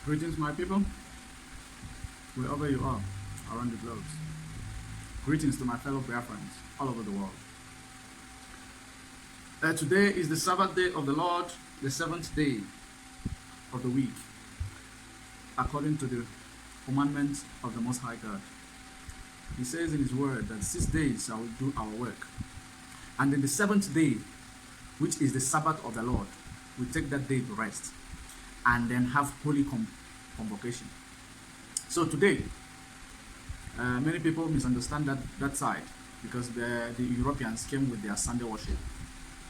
Greetings, my people, wherever you are around the globe. Greetings to my fellow prayer friends all over the world. Today is the Sabbath day of the Lord, the seventh day of the week, according to the commandments of the Most High God. He says in His word that 6 days shall we do our work, and in the seventh day, which is the Sabbath of the Lord, we take that day to rest and then have holy convocation. So today, many people misunderstand that side because the Europeans came with their Sunday worship.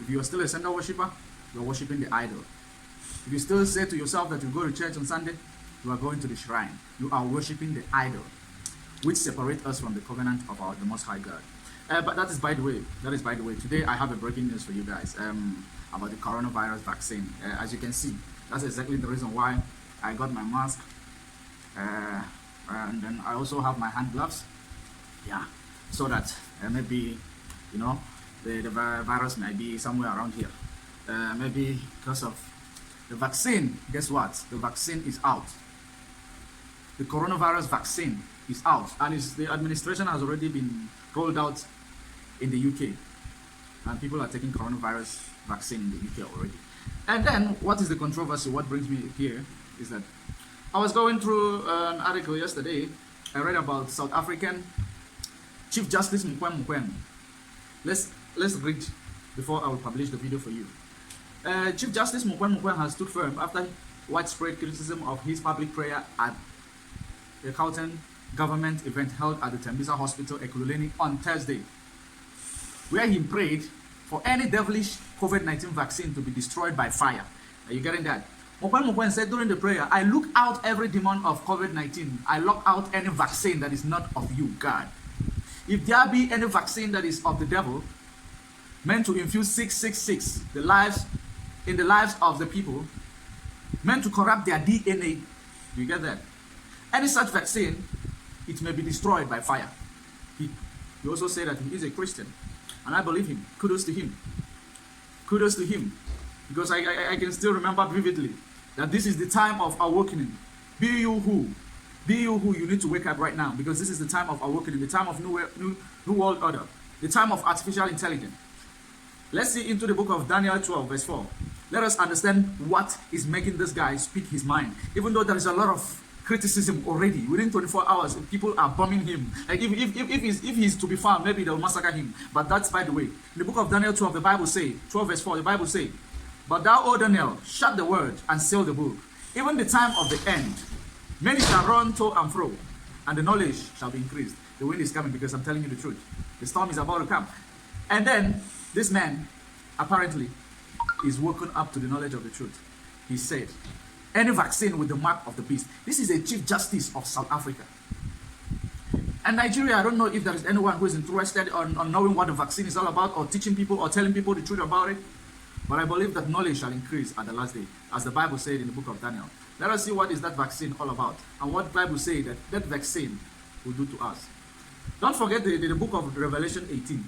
If you are still a Sunday worshiper, you are worshiping the idol. If you still say to yourself that you go to church on Sunday, you are going to the shrine. You are worshiping the idol, which separates us from the covenant of the Most High God. But that is by the way. Today I have a breaking news for you guys about the coronavirus vaccine. As you can see, that's exactly the reason why I got my mask. And then I also have my hand gloves. Yeah, so that maybe, the virus might be somewhere around here. Maybe because of the vaccine. Guess what? The vaccine is out. The coronavirus vaccine is out, and the administration has already been rolled out in the UK, and people are taking coronavirus vaccine in the UK already. And then, what is the controversy? What brings me here is that I was going through an article yesterday. I read about South African Chief Justice Mokoena. Let's read before I will publish the video for you. Chief Justice Mokoena has stood firm after widespread criticism of his public prayer at a Gauteng government event held at the Tembisa Hospital, Ekululeni, on Thursday, where he prayed for any devilish COVID-19 vaccine to be destroyed by fire. Are you getting that? Mokoena said during the prayer, I look out every demon of COVID-19. I lock out any vaccine that is not of you, God. If there be any vaccine that is of the devil, meant to infuse 666, in the lives of the people, meant to corrupt their DNA, do you get that? Any such vaccine, it may be destroyed by fire. He also said that he is a Christian, and I believe him. Kudos to him. Kudos to him. Because I can still remember vividly that this is the time of awakening. Be you who you need to wake up right now, because this is the time of awakening, the time of new world order, the time of artificial intelligence. Let's see into the book of Daniel 12 verse 4. Let us understand what is making this guy speak his mind. Even though there is a lot of criticism already, within 24 hours, people are bombing him. Like if he's to be found, maybe they'll massacre him. But that's by the way. In the book of Daniel 12, the Bible say, 12 verse 4, the Bible say, but thou, O Daniel, shut the word and seal the book. Even the time of the end, many shall run to and fro, and the knowledge shall be increased. The wind is coming because I'm telling you the truth. The storm is about to come. And then this man apparently is woken up to the knowledge of the truth. He said, any vaccine with the mark of the beast. This is a Chief Justice of South Africa. And Nigeria, I don't know if there is anyone who is interested on knowing what the vaccine is all about, or teaching people or telling people the truth about it. But I believe that knowledge shall increase at the last day, as the Bible said in the book of Daniel. Let us see what is that vaccine all about, and what the Bible says that vaccine will do to us. Don't forget the book of Revelation 18.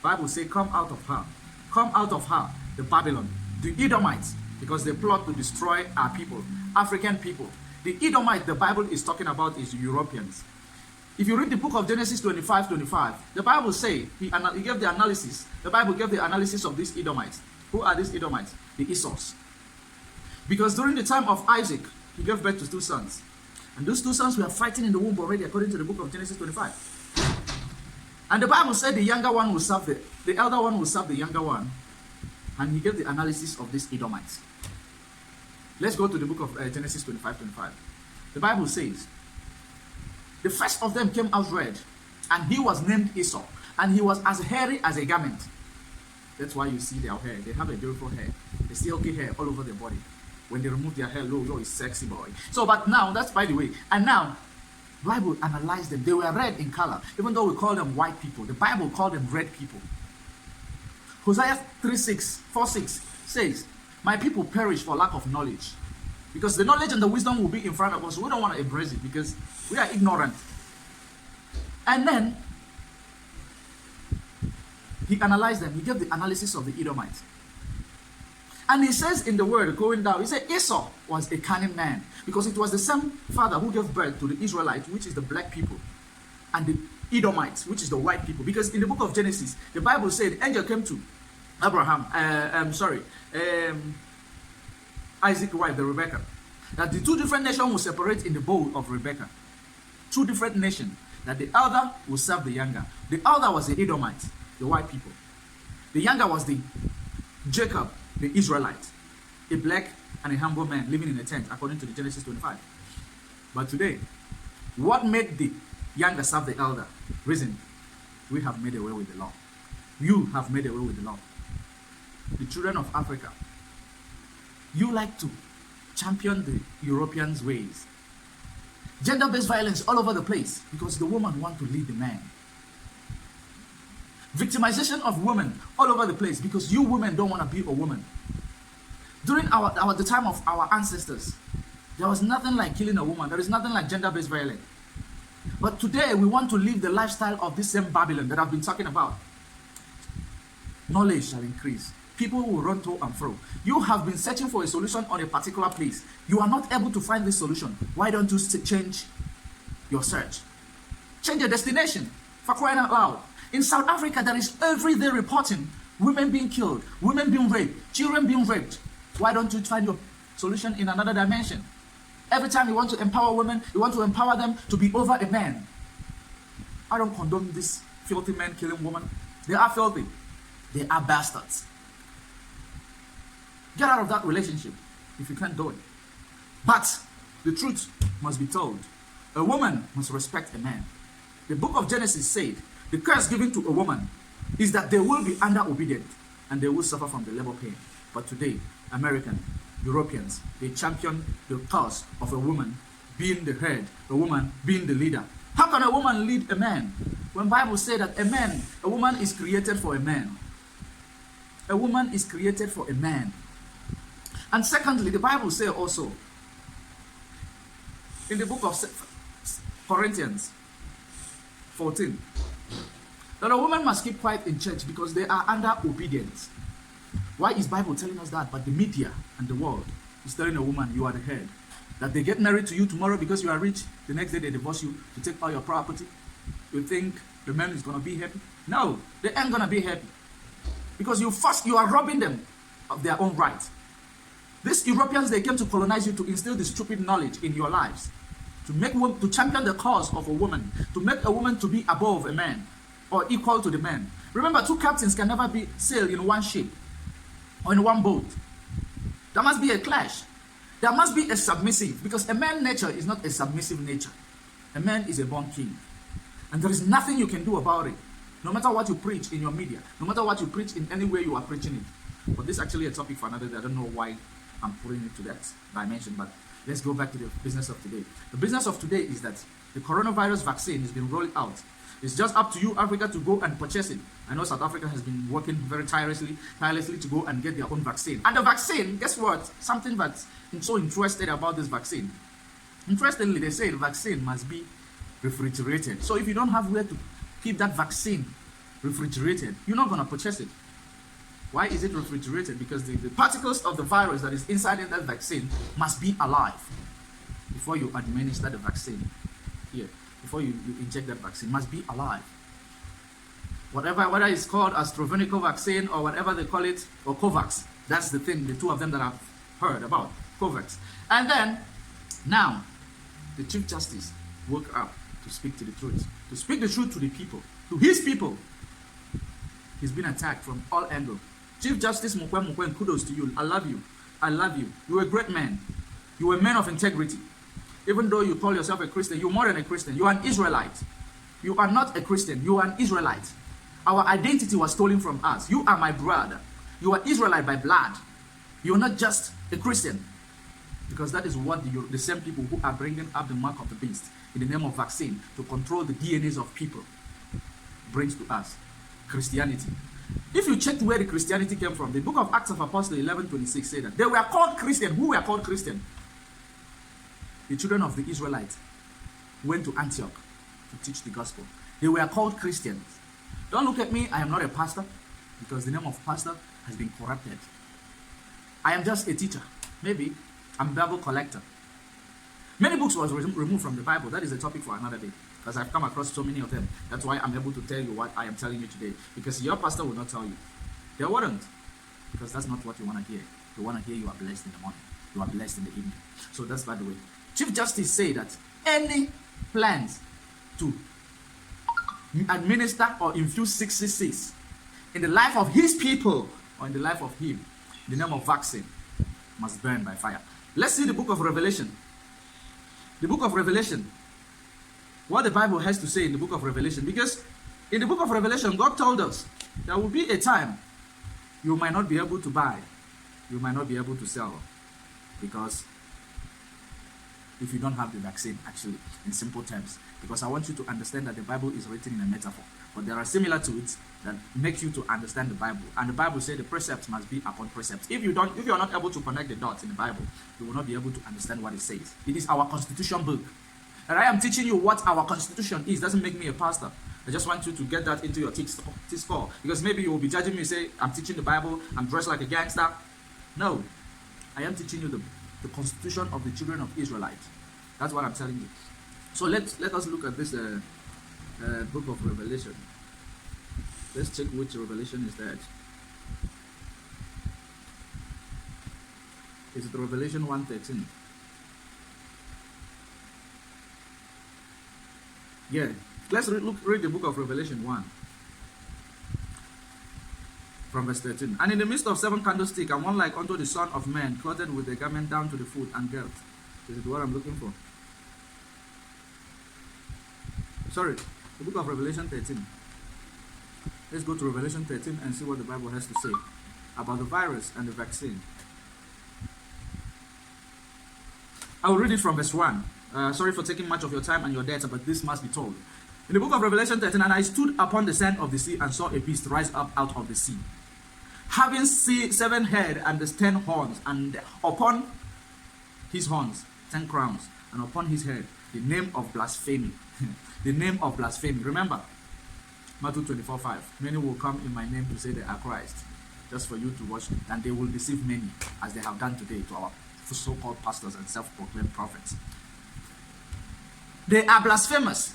Bible says, come out of her, the Babylon, the Edomites, because they plot to destroy our people, African people. The Edomite the Bible is talking about is Europeans. If you read the book of Genesis 25, the Bible says, he gave the analysis. The Bible gave the analysis of these Edomites. Who are these Edomites? The Esau's. Because during the time of Isaac, he gave birth to 2 sons. And those 2 sons were fighting in the womb already, according to the book of Genesis 25. And the Bible said the younger one will serve the elder one will serve the younger one. And he gave the analysis of these Edomites. Let's go to the book of Genesis 25. The Bible says, the first of them came out red, and he was named Esau, and he was as hairy as a garment. That's why you see their hair. They have a beautiful hair. The silky hair all over their body. When they remove their hair, low, is sexy boy. So, but now, that's by the way. And now, Bible analyzed them. They were red in color. Even though we call them white people, the Bible called them red people. Hosea 4:6 says, my people perish for lack of knowledge. Because the knowledge and the wisdom will be in front of us. We don't want to embrace it because we are ignorant. And then, he analyzed them. He gave the analysis of the Edomites. And he says in the word going down, he said Esau was a cunning man, because it was the same father who gave birth to the Israelites, which is the black people, and the Edomites, which is the white people. Because in the book of Genesis, the Bible said the angel came to Isaac's wife, the Rebecca, that the two different nations will separate in the bowl of Rebecca. Two different nations, that the elder will serve the younger. The elder was the Edomite, the white people. The younger was the Jacob, the Israelite, a black and a humble man living in a tent, according to the Genesis 25. But today, what made the younger serve the elder? Reason, we have made away with the law. You have made away with the law. The children of Africa, you like to champion the Europeans' ways. Gender-based violence all over the place because the woman wants to lead the man. Victimization of women all over the place because you women don't want to be a woman. During the time of our ancestors, there was nothing like killing a woman. There is nothing like gender-based violence. But today we want to live the lifestyle of this same Babylon that I've been talking about. Knowledge shall increase. People will run to and fro. You have been searching for a solution on a particular place. You are not able to find this solution. Why don't you change your search? Change your destination. For crying out loud. In South Africa, there is every day reporting women being killed, women being raped, children being raped. Why don't you find your solution in another dimension? Every time you want to empower women, you want to empower them to be over a man. I don't condone this filthy men killing women. They are filthy. They are bastards. Get out of that relationship if you can't do it. But the truth must be told. A woman must respect a man. The book of Genesis said, the curse given to a woman is that they will be under obedient and they will suffer from the labor pain. But today, American, Europeans, they champion the cause of a woman being the head, a woman being the leader. How can a woman lead a man? When Bible says that a woman is created for a man. A woman is created for a man. And secondly, the Bible says also in the book of Corinthians 14 that a woman must keep quiet in church because they are under obedience. Why is Bible telling us that? But the media and the world is telling a woman you are the head. That they get married to you tomorrow because you are rich. The next day they divorce you to take all your property. You think the man is going to be happy? No, they ain't going to be happy. Because you are robbing them of their own rights. These Europeans, they came to colonize you to instill this stupid knowledge in your lives. To champion the cause of a woman. To make a woman to be above a man. Or equal to the man. Remember, two captains can never sail in one ship. Or in one boat. There must be a clash. There must be a submissive. Because a man's nature is not a submissive nature. A man is a born king. And there is nothing you can do about it. No matter what you preach in your media. No matter what you preach in any way you are preaching it. But this is actually a topic for another day. I don't know why I'm putting it to that dimension. But let's go back to the business of today. The business of today is that the coronavirus vaccine has been rolled out. It's just up to you, Africa, to go and purchase it. I know South Africa has been working very tirelessly to go and get their own vaccine. And the vaccine, guess what? Something that I'm so interested about this vaccine. Interestingly, they say the vaccine must be refrigerated. So if you don't have where to keep that vaccine refrigerated, you're not going to purchase it. Why is it refrigerated? Because the particles of the virus that is inside in that vaccine must be alive before you administer the vaccine. Here, before you inject that vaccine, must be alive. Whether it's called AstraZeneca vaccine or whatever they call it, or COVAX, that's the thing, the two of them that I've heard about, COVAX. And then, now, the Chief Justice woke up to speak to the truth, to speak the truth to the people, to his people. He's been attacked from all angles. Chief Justice Mukwe, kudos to you. I love you. I love you. You're a great man. You're a man of integrity. Even though you call yourself a Christian, you're more than a Christian. You are an Israelite. You are not a Christian. You are an Israelite. Our identity was stolen from us. You are my brother. You are Israelite by blood. You are not just a Christian. Because that is what the same people who are bringing up the mark of the beast in the name of vaccine to control the DNAs of people brings to us. Christianity. If you check where the Christianity came from, the book of Acts of Apostles 11:26 said that they were called Christian. Who were called Christian? The children of the Israelites went to Antioch to teach the gospel. They were called Christians. Don't look at me, I am not a pastor, because the name of pastor has been corrupted. I am just a teacher. Maybe I'm a Bible collector. Many books was removed from the Bible. That is a topic for another day. Because I've come across so many of them. That's why I'm able to tell you what I am telling you today. Because your pastor will not tell you. They wouldn't. Because that's not what you want to hear. You want to hear you are blessed in the morning. You are blessed in the evening. So that's by the way. Chief Justice said that any plans to administer or infuse 666 in the life of his people or in the life of him, in the name of vaccine, must burn by fire. Let's see the book of Revelation. The book of Revelation. What the Bible has to say in the book of Revelation. Because in the book of Revelation, God told us there will be a time you might not be able to buy. You might not be able to sell. Because if you don't have the vaccine, actually, in simple terms. Because I want you to understand that the Bible is written in a metaphor. But there are similar to it that make you to understand the Bible. And the Bible says the precepts must be upon precepts. If you are not able to connect the dots in the Bible, you will not be able to understand what it says. It is our constitution book. And I am teaching you what our constitution is. Doesn't make me a pastor. I just want you to get that into your T-score. Because maybe you will be judging me, say, I'm teaching the Bible, I'm dressed like a gangster. No. I am teaching you the constitution of the children of Israelites. That's what I'm telling you. So let us look at this book of Revelation. Let's check which Revelation is that. Is it Revelation 1:13? Yeah. Let's read the book of Revelation 1. From verse 13. And in the midst of 7 candlesticks, and one like unto the Son of Man, clothed with a garment down to the foot and girt. Is it what I'm looking for? Sorry, the book of Revelation 13. Let's go to Revelation 13 and see what the Bible has to say about the virus and the vaccine. I will read it from verse 1. Sorry for taking much of your time and your data, but this must be told. In the book of Revelation 13, and I stood upon the sand of the sea and saw a beast rise up out of the sea, having 7 heads and 10 horns, and upon his horns 10 crowns, and upon his head the name of blasphemy. The name of blasphemy. Remember, Matthew 24:5. Many will come in my name to say they are Christ, just for you to watch, and they will deceive many, as they have done today to our so-called pastors and self-proclaimed prophets. They are blasphemous.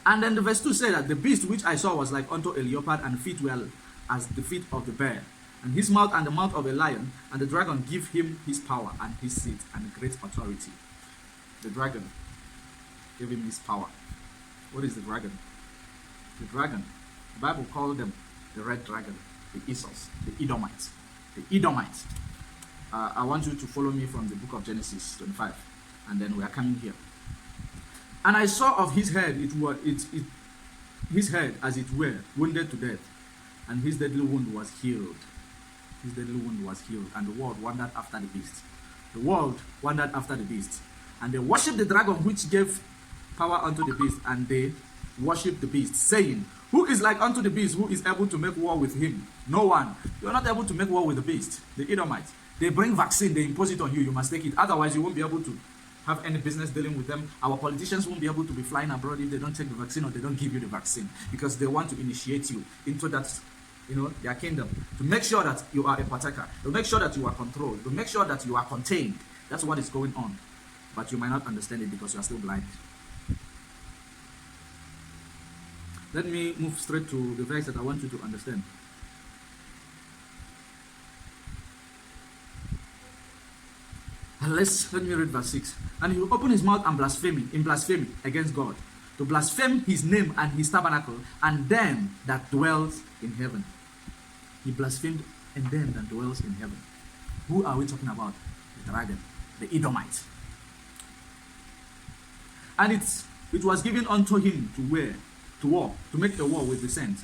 And then the verse 2 said that the beast which I saw was like unto a leopard, and feet were as the feet of the bear, and his mouth and the mouth of a lion, and the dragon give him his power and his seat and great authority. The dragon gave him his power. What is the dragon? The dragon, the Bible called them the red dragon, the Esau's, the Edomites. The Edomites. I want you to follow me from the book of Genesis 25, and then we are coming here. And I saw of his head, his head as it were wounded to death, and his deadly wound was healed. His deadly wound was healed, and the world wandered after the beast. The world wandered after the beast, and they worshipped the dragon which gave power unto the beast, and they worshipped the beast, saying, who is like unto the beast, who is able to make war with him? No one. You are not able to make war with the beast. The Edomites. They bring vaccine, they impose it on you, you must take it. Otherwise, you won't be able to have any business dealing with them. Our politicians won't be able to be flying abroad if they don't take the vaccine or they don't give you the vaccine, because they want to initiate you into that, their kingdom, to make sure that you are a partaker, to make sure that you are controlled, to make sure that you are contained. That's what is going on. But you might not understand it because you are still blind. Let me move straight to the verse that I want you to understand. Let me read verse 6. And he will open his mouth and blasphemy against God, to blaspheme his name and his tabernacle, and them that dwells in heaven. He blasphemed and them that dwells in heaven. Who are we talking about? The dragon, the Edomite. And it was given unto him to make a war with the saints,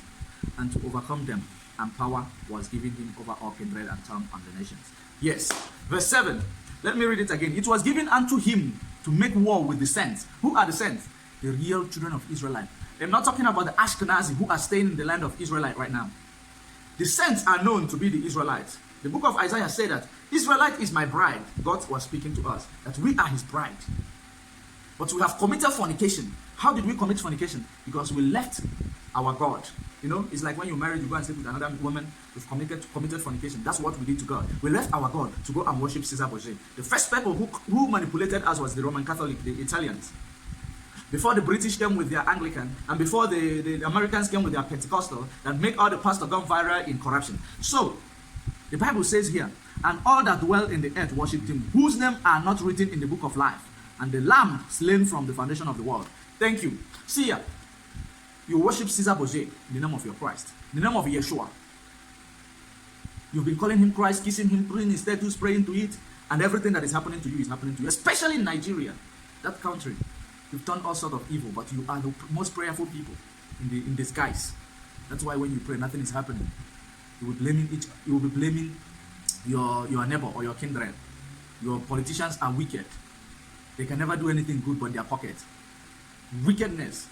and to overcome them. And power was given him over all kindred and tongue and the nations. Yes. Verse 7. Let me read it again. It was given unto him to make war with the saints. Who are the saints? The real children of Israelite. I'm not talking about the Ashkenazi who are staying in the land of Israelite right now. The saints are known to be the Israelites. The book of Isaiah said that Israelite is my bride. God was speaking to us that we are his bride. But we have committed fornication. How did we commit fornication? Because we left our God. You know, it's like when you marry, you go and sleep with another woman, we've committed fornication. That's what we did to God. We left our God to go and worship Caesar Borgia. The first people who manipulated us was the Roman Catholic, the Italians. Before the British came with their Anglican, and before the Americans came with their Pentecostal, that make all the pastors gone viral in corruption. So, the Bible says here, and all that dwell in the earth worshipped him, whose names are not written in the book of life, and the Lamb slain from the foundation of the world. Thank you. See ya. You worship Caesar Borgia in the name of your Christ, in the name of Yeshua. You've been calling him Christ, kissing him, putting his statues, praying to it, and everything that is happening to you is happening to you, especially in Nigeria, that country. You've done all sorts of evil, but you are the most prayerful people in disguise. That's why when you pray, nothing is happening. You will be blaming your neighbor or your kindred. Your politicians are wicked. They can never do anything good but in their pocket. Wickedness,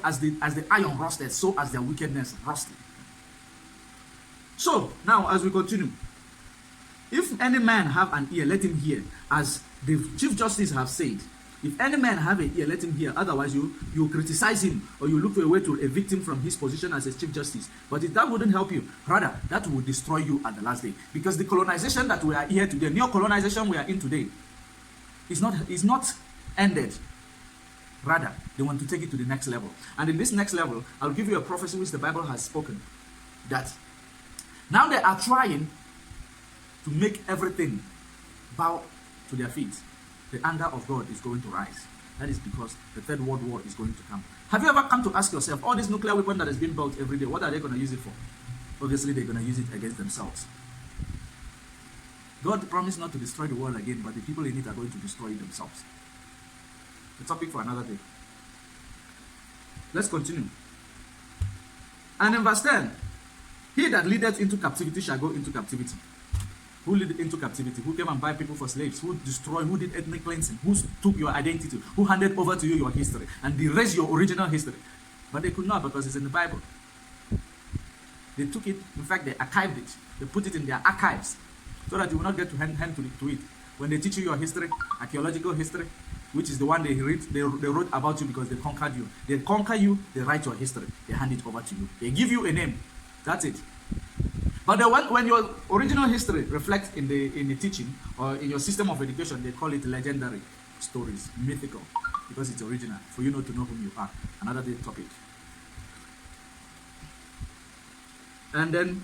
as the iron rusted, so as their wickedness rusted. So now, as we continue, if any man have an ear, let him hear, as the Chief Justice have said. If any man have an ear, let him hear. Otherwise, you criticize him, or you look for a way to evict him from his position as a Chief Justice. But if that wouldn't help you, rather, that will destroy you at the last day. Because the colonization that we are here today, neo-colonization we are in today, is not ended. Rather, they want to take it to the next level. And in this next level, I'll give you a prophecy which the Bible has spoken. That now they are trying to make everything bow to their feet. The anger of God is going to rise. That is because the Third World War is going to come. Have you ever come to ask yourself, all this nuclear weapon that is being built every day, what are they going to use it for? Obviously, they're going to use it against themselves. God promised not to destroy the world again, but the people in it are going to destroy it themselves. A topic for another day. Let's continue. And in verse 10, he that leadeth into captivity shall go into captivity. Who led into captivity? Who came and buy people for slaves? Who destroyed? Who did ethnic cleansing? Who took your identity? Who handed over to you your history and erased your original history? But they could not, because it's in the Bible. They took it. In fact, they archived it. They put it in their archives so that you will not get to hand to it. When they teach you your history, archaeological history, which is the one they wrote about you because they conquered you. They conquer you, they write your history, they hand it over to you. They give you a name. That's it. But when your original history reflects in the teaching or in your system of education, they call it legendary stories, mythical, because it's original, for you not to know whom you are. Another day topic. And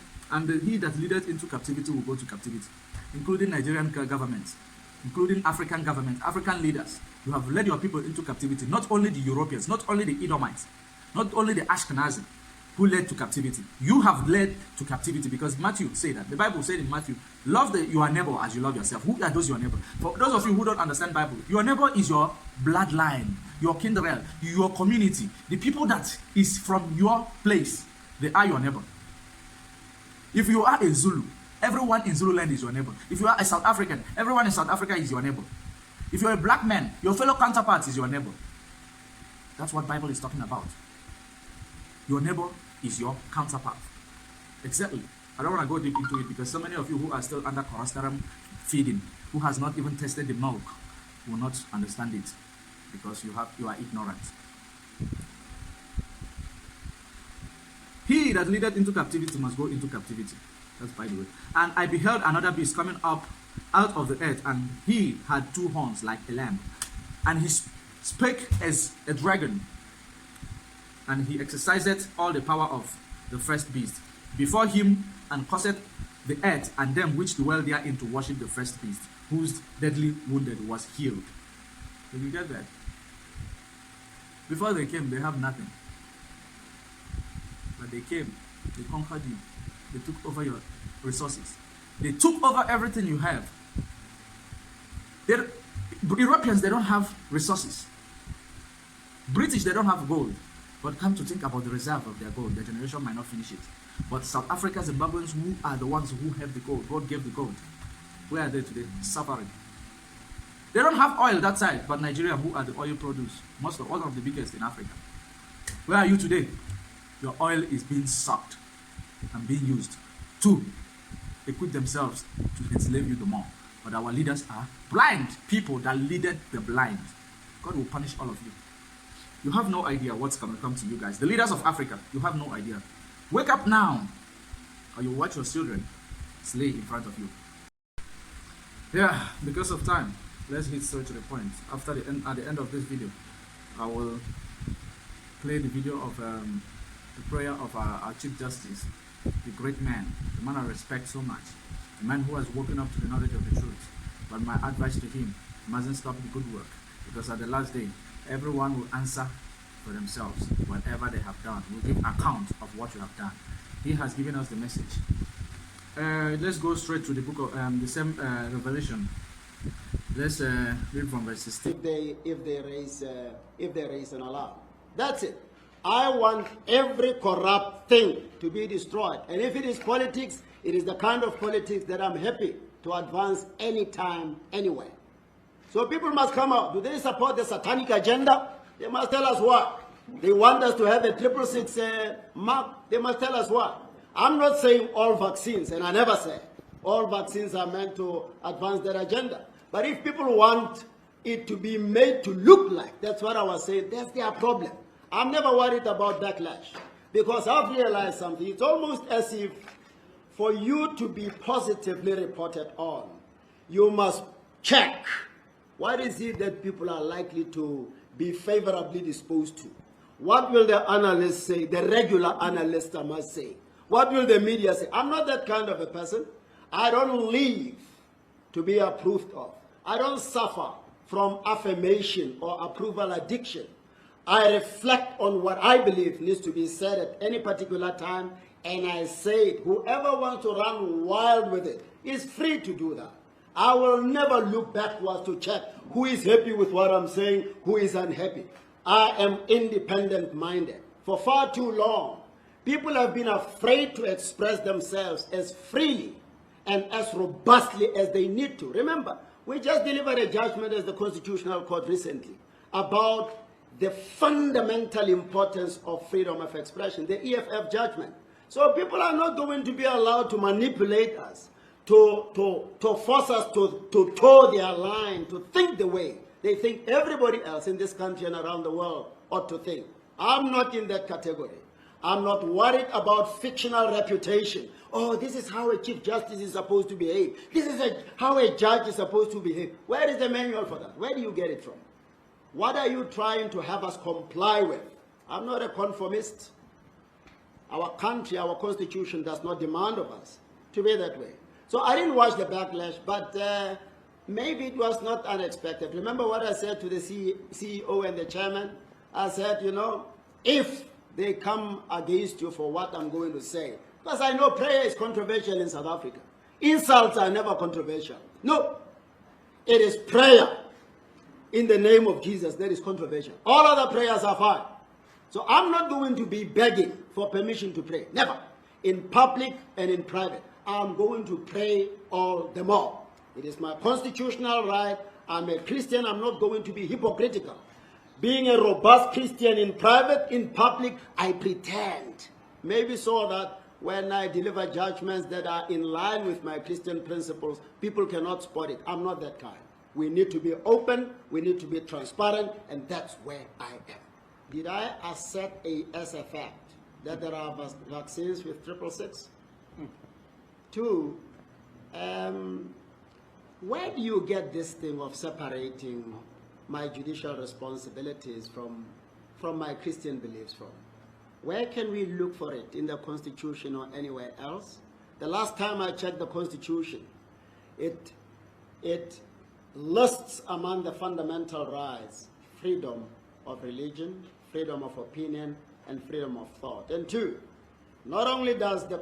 he that leadeth into captivity will go to captivity, including Nigerian governments, including African governments, African leaders. You have led your people into captivity, not only the Europeans, not only the Edomites, not only the Ashkenazi, who led to captivity. You have led to captivity, because Matthew said that. The Bible said in Matthew, love your neighbor as you love yourself. Who are those your neighbor? For those of you who don't understand Bible, your neighbor is your bloodline, your kindred, your community, the people that is from your place. They are your neighbor. If you are a Zulu, everyone in Zululand is your neighbor. If you are a South African, everyone in South Africa is your neighbor. If you're a black man, your fellow counterpart is your neighbor. That's what Bible is talking about. Your neighbor is your counterpart. Exactly. I don't want to go deep into it, because so many of you who are still under colostrum feeding, who has not even tasted the milk, will not understand it, because you are ignorant. He that leadeth into captivity must go into captivity. That's by the way. And I beheld another beast coming up out of the earth, and he had 2 horns like a lamb, and he spake as a dragon, and he exercised all the power of the first beast before him, and caused the earth and them which dwell therein to worship the first beast, whose deadly wounded was healed. Did you get that? Before they came, they have nothing. But they came, they conquered you, they took over your resources, they took over everything you have. Europeans, they don't have resources. British, they don't have gold. But come to think about the reserve of their gold, their generation might not finish it. But South Africa, Zimbabweans, who are the ones who have the gold, God gave the gold. Where are they today? Suffering. They don't have oil that side, but Nigeria, who are the oil produce, one of the biggest in Africa. Where are you today? Your oil is being sucked and being used to equip themselves to enslave you the more. But our leaders are blind people that leaded the blind. God will punish all of you. You have no idea what's going to come to you guys. The leaders of Africa, you have no idea. Wake up now, or you watch your children slay in front of you. Yeah, because of time, let's hit straight to the point. At the end of this video, I will play the video of the prayer of our Chief Justice, the great man, the man I respect so much, the man who has woken up to the knowledge of the truth. But my advice to him, he mustn't stop the good work, because at the last day, everyone will answer for themselves. Whatever they have done, will give account of what you have done. He has given us the message. Let's go straight to the book of the same Revelation. Let's read from verse 16. If they raise an alarm, that's it. I want every corrupt thing to be destroyed, and if it is politics, it is the kind of politics that I'm happy to advance anytime, anywhere. So people must come out. Do they support the satanic agenda? They must tell us what. They want us to have a 666 mark. They must tell us what. I'm not saying all vaccines, and I never say all vaccines are meant to advance their agenda. But if people want it to be made to look like, that's what I was saying, that's their problem. I'm never worried about backlash, because I've realized something. It's almost as if for you to be positively reported on, you must check what is it that people are likely to be favorably disposed to. What will the analysts say, the regular analyst I must say? What will the media say? I'm not that kind of a person. I don't live to be approved of. I don't suffer from affirmation or approval addiction. I reflect on what I believe needs to be said at any particular time, and I say it. Whoever wants to run wild with it is free to do that. I will never look backwards to check who is happy with what I'm saying, who is unhappy. I am independent-minded. For far too long, people have been afraid to express themselves as freely and as robustly as they need to. Remember, we just delivered a judgment as the Constitutional Court recently about the fundamental importance of freedom of expression, the EFF judgment. So people are not going to be allowed to manipulate us, to force us to toe their line, to think the way they think everybody else in this country and around the world ought to think. I'm not in that category. I'm not worried about fictional reputation. Oh, this is how a Chief Justice is supposed to behave. This is how a judge is supposed to behave. Where is the manual for that? Where do you get it from? What are you trying to have us comply with? I'm not a conformist. Our country, our constitution does not demand of us to be that way. So I didn't watch the backlash, but maybe it was not unexpected. Remember what I said to the CEO and the chairman? I said, you know, if they come against you for what I'm going to say, because I know prayer is controversial in South Africa. Insults are never controversial. No, it is prayer in the name of Jesus that is controversial. All other prayers are fine. So I'm not going to be begging for permission to pray. Never. In public and in private. I'm going to pray all the more. It is my constitutional right. I'm a Christian. I'm not going to be hypocritical. Being a robust Christian in private, in public, I pretend. Maybe so that when I deliver judgments that are in line with my Christian principles, people cannot spot it. I'm not that kind. We need to be open, we need to be transparent, and that's where I am. Did I assert as a fact that there are vaccines with 666? Two, where do you get this thing of separating my judicial responsibilities from my Christian beliefs from? Where can we look for it? In the Constitution or anywhere else? The last time I checked the Constitution, it lists among the fundamental rights freedom of religion, freedom of opinion, and freedom of thought. And two, not only does the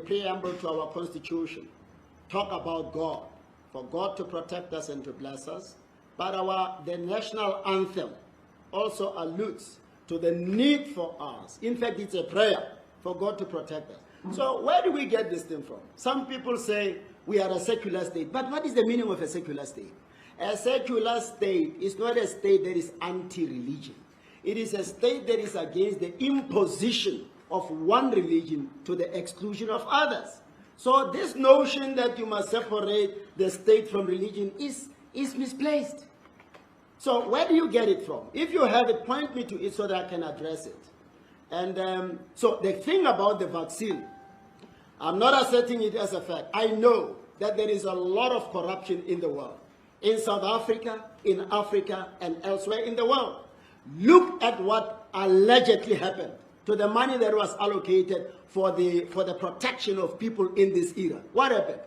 preamble to our Constitution talk about God, for God to protect us and to bless us, but the national anthem also alludes to the need for us. In fact, it's a prayer for God to protect us. So where do we get this thing from? Some people say we are a secular state, but what is the meaning of a secular state? A secular state is not a state that is anti-religion. It is a state that is against the imposition of one religion to the exclusion of others. So this notion that you must separate the state from religion is misplaced. So where do you get it from? If you have it, point me to it so that I can address it. And so the thing about the vaccine, I'm not asserting it as a fact. I know that there is a lot of corruption in the world, in South Africa, in Africa, and elsewhere in the world. Look at what allegedly happened to the money that was allocated for the protection of people in this era. What happened?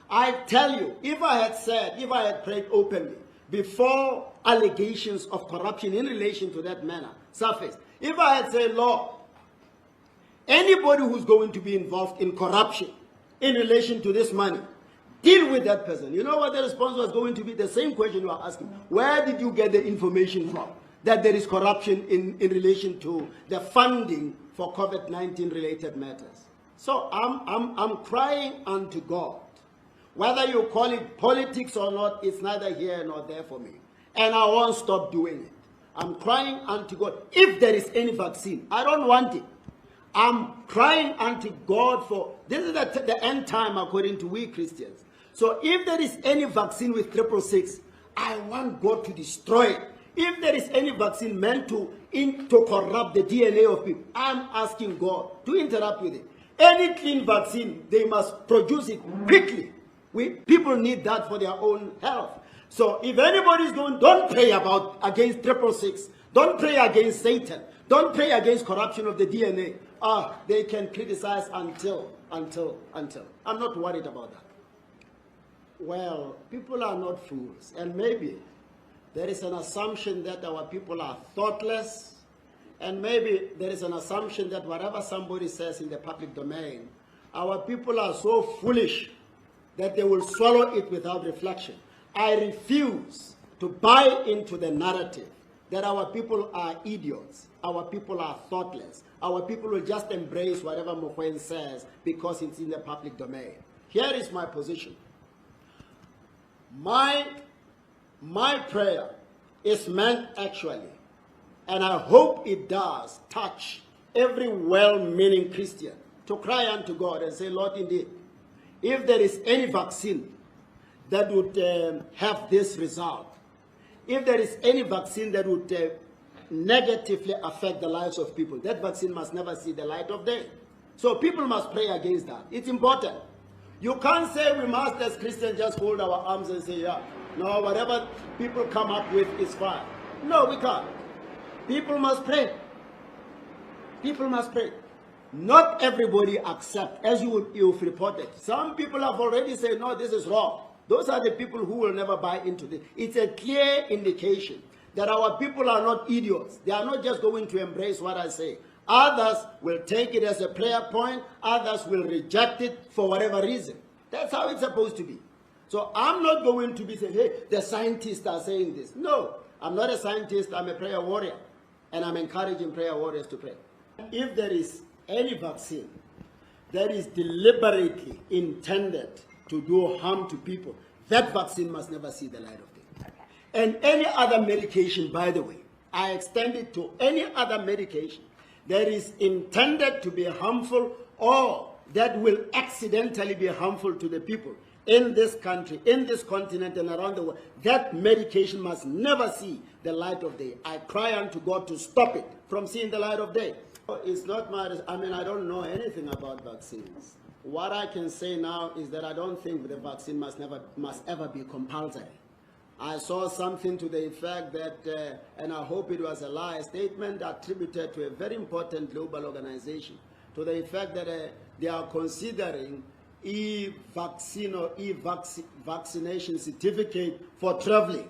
I tell you, if I had prayed openly before allegations of corruption in relation to that matter surfaced, if I had said, Lord, anybody who's going to be involved in corruption in relation to this money, deal with that person. You know what the response was going to be? The same question you are asking. Where did you get the information from that there is corruption in relation to the funding for COVID-19 related matters? So I'm crying unto God. Whether you call it politics or not, it's neither here nor there for me. And I won't stop doing it. I'm crying unto God. If there is any vaccine, I don't want it. I'm crying unto God for, this is the end time according to we Christians. So if there is any vaccine with 666, I want God to destroy it. If there is any vaccine meant to corrupt the DNA of people, I'm asking God to interrupt with it. Any clean vaccine, they must produce it quickly. People need that for their own health. So if anybody is going, don't pray against 666. Don't pray against Satan. Don't pray against corruption of the DNA. They can criticize until. I'm not worried about that. Well, people are not fools. And maybe there is an assumption that our people are thoughtless. And maybe there is an assumption that whatever somebody says in the public domain, our people are so foolish that they will swallow it without reflection. I refuse to buy into the narrative that our people are idiots, our people are thoughtless, our people will just embrace whatever Mokoen says because it's in the public domain. Here is my position. My prayer is meant actually, and I hope it does, touch every well-meaning Christian to cry unto God and say, Lord, indeed, if there is any vaccine that would have this result, if there is any vaccine that would negatively affect the lives of people, that vaccine must never see the light of day. So people must pray against that. It's important. You can't say we must, as Christians, just hold our arms and say, yeah, no, whatever people come up with is fine. No, we can't. People must pray. People must pray. Not everybody accept, as you've reported. Some people have already said, no, this is wrong. Those are the people who will never buy into this. It's a clear indication that our people are not idiots. They are not just going to embrace what I say. Others will take it as a prayer point. Others will reject it for whatever reason. That's how it's supposed to be. So I'm not going to be saying, hey, the scientists are saying this. No, I'm not a scientist. I'm a prayer warrior. And I'm encouraging prayer warriors to pray. If there is any vaccine that is deliberately intended to do harm to people, that vaccine must never see the light of day. Okay. And any other medication, by the way, I extend it to any other medication that is intended to be harmful or that will accidentally be harmful to the people in this country, in this continent, and around the world, that medication must never see the light of day. I cry unto God to stop it from seeing the light of day. It's not my, I don't know anything about vaccines. What I can say now is that I don't think the vaccine must ever be compulsory. I saw something to the effect that, and I hope it was a lie, a statement attributed to a very important global organization, to the effect that they are considering e-vaccine or e-vaccination certificate for traveling.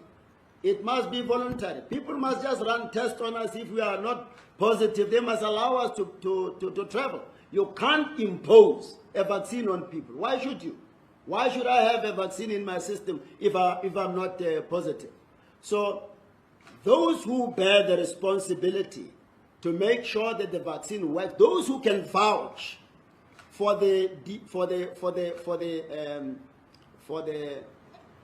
It must be voluntary. People must just run tests on us. If we are not positive, they must allow us to travel. You can't impose a vaccine on people. Why should you? Why should I have a vaccine in my system if I'm not positive? So those who bear the responsibility to make sure that the vaccine works, those who can vouch for the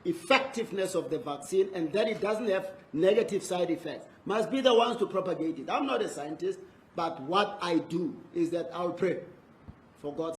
effectiveness of the vaccine and that it doesn't have negative side effects, must be the ones to propagate it. I'm not a scientist, but what I do is that I'll pray for God's